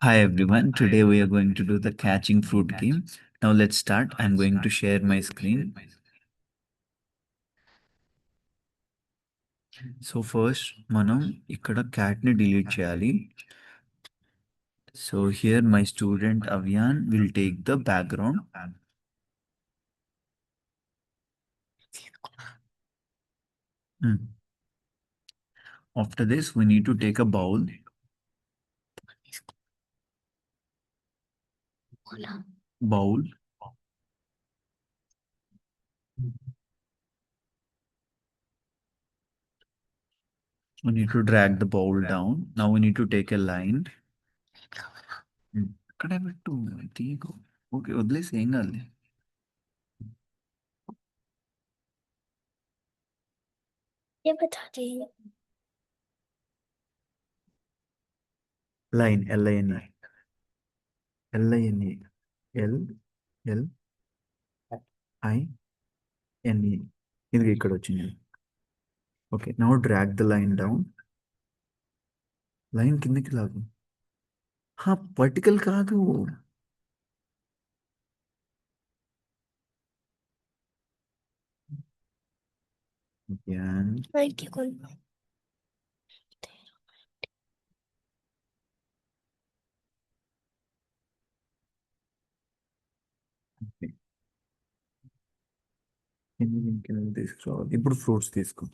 Hi everyone, today we are going to do the catching fruit game. Now let's start. I'm going to share my screen. So first మనం ఇక్కడ cat ని delete చేయాలి. So here my student Avyan will take the background. After this we need to take a bowl. Bowl. We need to drag the bowl down. Now we need to take a line. ఇక్కడ పెట్టు తీయకు okay వదిలేసి ఏం కాదు ये बता दीजिए line LINE LINE LLINE ఇది ఇక్కడ వచ్చింది okay now drag the line down line కిందకి లాగు వర్టికల్ కాదు थैंक यू कौन తీసుకురావాలి ఇప్పుడు ఫ్రూట్స్ తీసుకో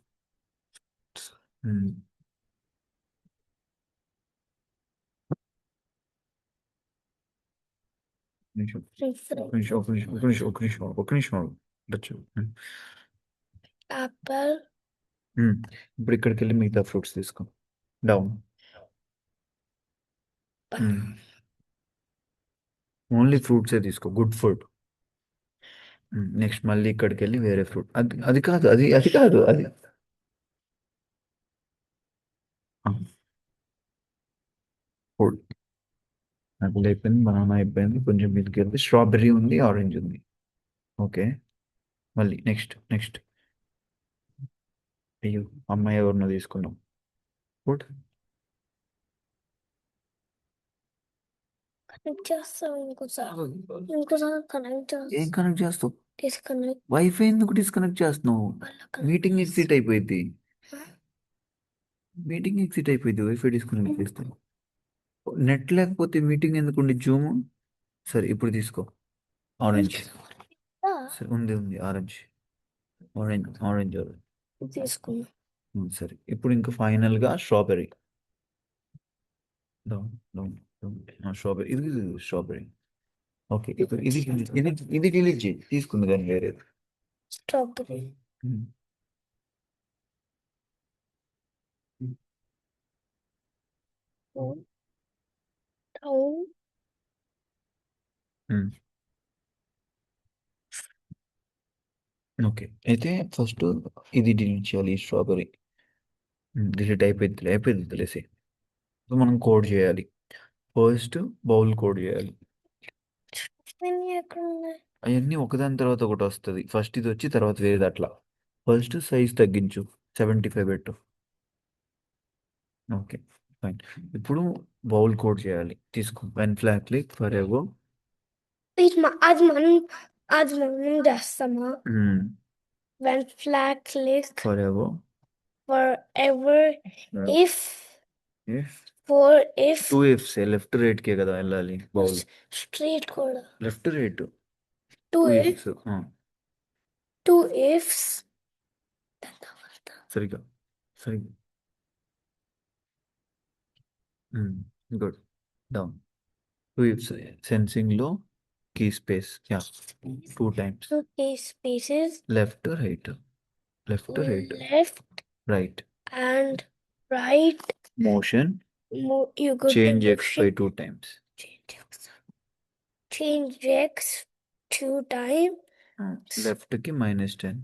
ఒక నిమిషం ఉండొచ్చు एप्पल ఇప్పుడు ఇక్కడికి వెళ్ళి మిగతా ఫ్రూట్స్ తీసుకో డౌన్ ఓన్లీ ఫ్రూట్సే తీసుకో గుడ్ ఫుడ్ నెక్స్ట్ మళ్ళీ ఇక్కడికి వెళ్ళి వేరే ఫ్రూట్ అది కాదు అది కాదు అది ఫుడ్ యాపిల్ అయిపోయింది బనానా అయిపోయింది కొంచెం మీదకి వెళ్తే స్ట్రాబెర్రీ ఉంది ఆరెంజ్ ఉంది ఓకే మళ్ళీ నెక్స్ట్ అయ్యో అమ్మాయి ఎవరినో తీసుకున్నాం ఫుడ్ ఏం కనెక్ట్ చేస్తావు डिस्कनेक्ट వైఫై ఎందుకు డిస్కనెక్ట్ చేస్తున్నావు మీటింగ్ ఎగ్జిట్ అయిపోయింది వైఫై డిస్కనెక్ట్ చేస్తాను నెట్ లేకపోతే మీటింగ్ ఎందుకు ఉండి జూమ్ సరే ఇప్పుడు తీసుకో ఆరెంజ్ సరే ఉంది ఆరెంజ్ ఆరెంజ్ తీసుకున్నా సరే ఇప్పుడు ఇంకా ఫైనల్ గా స్ట్రాబెర్రీ స్ట్రాబెర్రీ ఇది స్ట్రాబెర్రీ ఓకే ఇది డిలీట్ చేయి తీసుకుంది కానీ వేరే స్ట్రాబెర్రీ ఓకే అయితే ఫస్ట్ ఇది డిలీట్ చేయాలి ఈ స్ట్రాబెర్రీ డిలీట్ అయిపోయింది తెలిసి మనం కోడ్ చేయాలి ఫస్ట్ బౌల్ కోడ్ చేయాలి అవన్నీ ఒకదాని తర్వాత ఒకటి వస్తుంది ఫస్ట్ ఇది వచ్చి తర్వాత వేరేది అట్లా ఫస్ట్ సైజ్ తగ్గించు 75 పెట్టు ఓకే ఫైన్ ఇప్పుడు బౌల్ కోడ్ చేయాలి తీసుకో when flag click forever आज మనం చేస్తామా when flag click forever forever if two ifs left right కే కదా వెళ్ళాలి బౌల్ straight కూడా left right two ifs two ifs సరిగా good down two ifs sensing లో కీ స్పేస్ యా 2 times two key spaces left right left right and right motion you go change x by 2 times change x 2 times left ki -10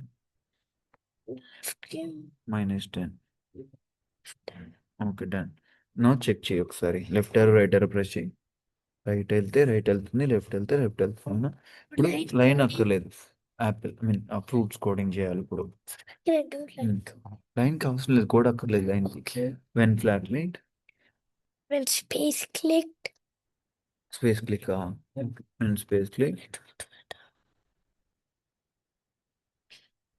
okay done no check చేయి ఒకసారి left or right or press చేయి right వెళ్తే right వెళ్తుంది left వెళ్తే left వెళ్తుంది ఇప్పుడు line అక్కర్లేదు Apple ఆ ఫ్రూట్స్ కోడింగ్ చేయాలి ఇప్పుడు లైన్ కి అవసరం లేదు కోడ్ అక్కర్లేదు line when flat right when space clicked space click and space click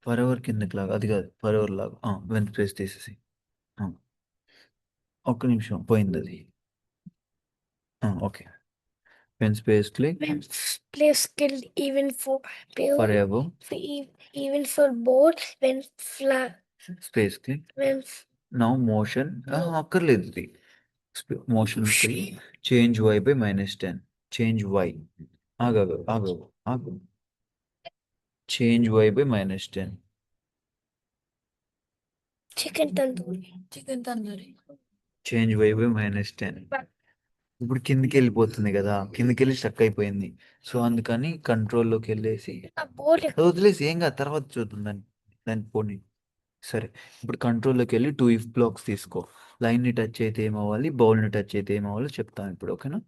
forever కిందకి లాగా అది కాదు ఫర్ ఎవర్ లాగా వెన్ స్పేస్ తీసేసి ఆ, ఒక్క నిమిషం పోయింది అది okay when space click When place skill even for for build, ever even for board, when flat, space click when now motion అక్కర్లేదు ఇది motion change Y by -10 change Y ఆగదు ఆగదు ఆగు change Y by -10 chicken tandoori. Change Y by -10 ఇప్పుడు కిందికి వెళ్ళిపోతుంది కదా కిందికి వెళ్ళి స్టక్ అయిపోయింది సో అందుకని కంట్రోల్లోకి వెళ్ళేసి A board, అది వదిలేసి ఏం కాదు తర్వాత చూద్దాం దాన్ని పోనీ సరే ఇప్పుడు కంట్రోల్లోకి వెళ్ళి 2 ఇఫ్ బ్లాక్స్ తీసుకో లైన్ని టచ్ అయితే ఏమవ్వాలి బౌల్ని టచ్ అయితే ఏమవ్వాలో చెప్తాను ఇప్పుడు ఓకేనా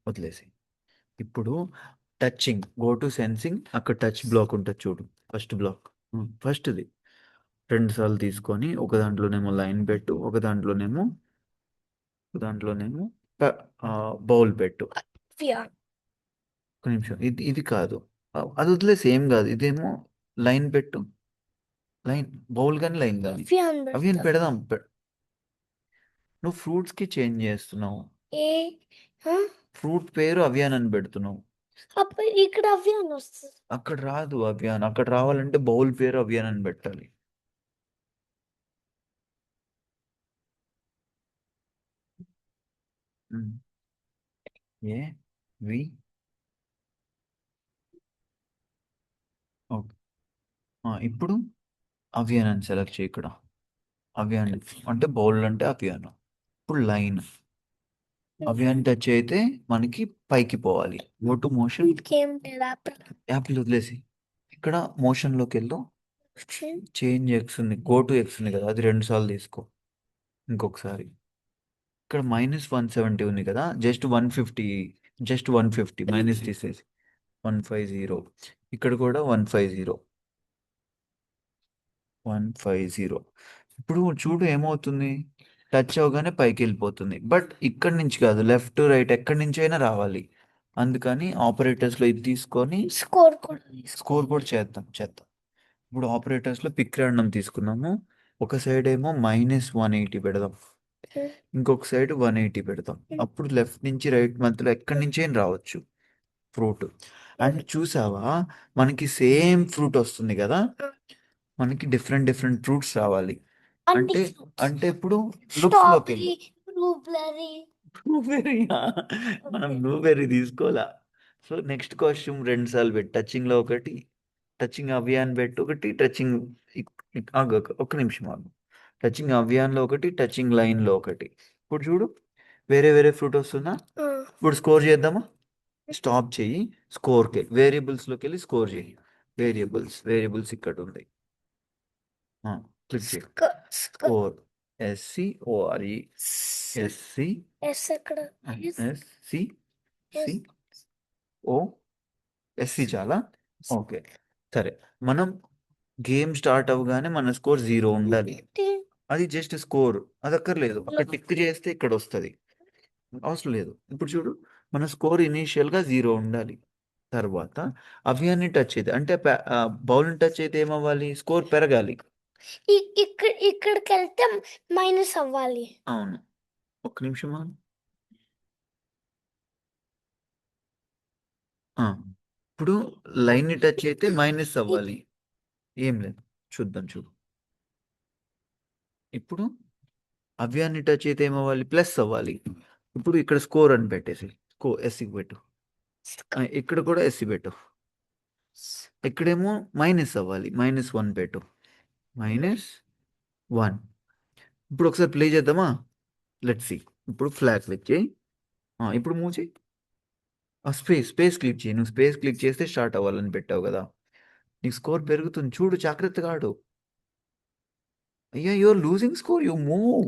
వదిలేసి ఇప్పుడు టచింగ్ గో టు సెన్సింగ్ అక్కడ టచ్ బ్లాక్ ఉంటుంది చూడు ఫస్ట్ బ్లాక్ ఫస్ట్ది 2 సార్లు తీసుకొని ఒక దాంట్లోనేమో లైన్ పెట్టు ఒక దాంట్లోనేమో బౌల్ పెట్టు yeah, ఒక నిమిషం ఇది ఇది కాదు అది వదిలేసి ఏం కాదు ఇదేమో లైన్ పెట్టు లైన్ బౌల్ కానీ లైన్ కానీ అవి అని పెడదాం నువ్వు ఫ్రూట్స్కి చేంజ్ చేస్తున్నావు ఫ్రూట్ పేరు అవియాన్ అని పెడుతున్నావు అప్పుడు ఇక్కడ అవ్యాన్ వస్తుంది. అక్కడ రాదు అవియాన్ అక్కడ రావాలంటే బౌల్ పేరు అవియాన్ అని పెట్టాలి ఉమ్. ఏ వి ఓకే ఇప్పుడు అవియాన్ అని సెలెక్ట్ చేయి ఇక్కడ అవియాన్ అంటే బౌల్ అంటే అవియాన్ ఇప్పుడు లైన్ అవియాన్ టచ్ అయితే మనకి పైకి పోవాలి గో టు మోషన్ ఇంకేం లేదు యాపిల్ వదిలేసి ఇక్కడ మోషన్లోకి వెళ్దాం చేంజ్ ఎక్స్ ఉంది గో టు ఎక్స్ ఉంది కదా అది 2 సార్లు తీసుకో ఇంకొకసారి ఇక్కడ -170 ఉంది కదా జస్ట్ 150 మైనస్ తీసేసి 150 ఇక్కడ కూడా 150 ఇప్పుడు చూడు ఏమవుతుంది టచ్ అవగానే పైకి వెళ్ళిపోతుంది బట్ ఇక్కడి నుంచి కాదు లెఫ్ట్ రైట్ ఎక్కడి నుంచి అయినా రావాలి అందుకని ఆపరేటర్స్లో ఇది తీసుకొని స్కోర్ కూడా చేద్దాం ఇప్పుడు ఆపరేటర్స్లో పిక్ ర్యాండమ్ తీసుకున్నాము ఒక సైడ్ ఏమో -180 పెడదాం ఇంకొక సైడ్ 180 పెడతాం అప్పుడు లెఫ్ట్ నుంచి రైట్ మధ్యలో ఎక్కడి నుంచి అయినా రావచ్చు ఫ్రూట్ అండ్ చూసావా మనకి సేమ్ ఫ్రూట్ వస్తుంది కదా మనకి డిఫరెంట్ ఫ్రూట్స్ రావాలి అంటే ఇప్పుడు లుక్స్ లోకి బ్లూబెర్రీ మనం బ్లూబెర్రీ తీసుకోవాలా సో నెక్స్ట్ కాస్ట్యూమ్ 2 సార్లు పెట్టు టచింగ్ లో ఒకటి టచింగ్ అవియాన్ పెట్టు ఒకటి టచింగ్ ఒక్క నిమిషం ఆగు టచింగ్ అవియాన్ లో ఒకటి టచింగ్ లైన్ లో ఒకటి ఇప్పుడు చూడు వేరే ఫ్రూట్ వస్తుందా ఇప్పుడు స్కోర్ చేద్దామా స్టాప్ చెయ్యి స్కోర్కి వేరియబుల్స్లోకి వెళ్ళి స్కోర్ చేయి వేరియబుల్స్ ఇక్కడ ఉంది క్లిక్ చేయి స్కోర్ SCORE SC ఎక్కడ SC చాలా ఓకే సరే మనం గేమ్ స్టార్ట్ అవ్వగానే మన స్కోర్ 0 ఉండాలి అది జస్ట్ స్కోర్ అది అక్కర్లేదు అక్కడ టిక్ చేస్తే ఇక్కడ వస్తుంది అవసరం లేదు ఇప్పుడు చూడు మన స్కోర్ ఇనీషియల్గా 0 ఉండాలి తర్వాత అవియాన్ని టచ్ అయితే అంటే బౌల్ని టచ్ అయితే ఏమవ్వాలి స్కోర్ పెరగాలి ఇక్కడికి వెళ్తే మైనస్ అవ్వాలి అవును ఒక్క నిమిషం ఇప్పుడు లైన్ని టచ్ అయితే మైనస్ అవ్వాలి ఏం లేదు చూడు ఇప్పుడు అవ్యాన్ని టచ్ అయితే ఏమవ్వాలి ప్లస్ అవ్వాలి ఇప్పుడు ఇక్కడ స్కోర్ అని పెట్టేసి ఎస్సి పెట్టు ఇక్కడ కూడా ఎస్సి పెట్టు ఇక్కడేమో మైనస్ అవ్వాలి -1 పెట్టు -1 ఇప్పుడు ఒకసారి ప్లే చేద్దామా లెట్స్ సి ఇప్పుడు ఫ్లాగ్ క్లిక్ చేయి ఇప్పుడు మూవ్ చేయి స్పేస్ క్లిక్ చేయి నువ్వు స్పేస్ క్లిక్ చేస్తే స్టార్ట్ అవ్వాలని పెట్టావు కదా నీకు స్కోర్ పెరుగుతుంది చూడు జాగ్రత్తగా ఆడు అయ్యా you're losing score you move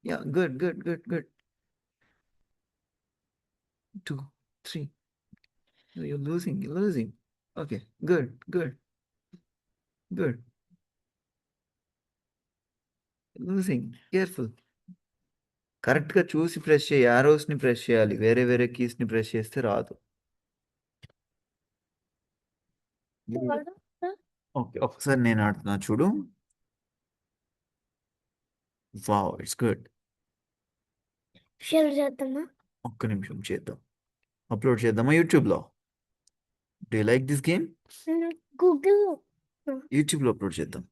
yeah good 2 3 you're losing okay good losing careful కరెక్ట్‌గా చూసి ప్రెస్ చేయి. యారోస్‌ని ప్రెస్ చేయాలి. వేరే వేరే కీస్‌ని ప్రెస్ చేస్తే రాదు. ఓకే. ఒకసారి నేను ఆడుతున్నా చూడు. వావ్! It's good. షేర్ చేద్దామా? ఒక్క నిమిషం చేద్దాం. అప్‌లోడ్ చేద్దామా యూట్యూబ్‌లో? Do you like this game? Google యూట్యూబ్‌లో అప్‌లోడ్ చేద్దాం.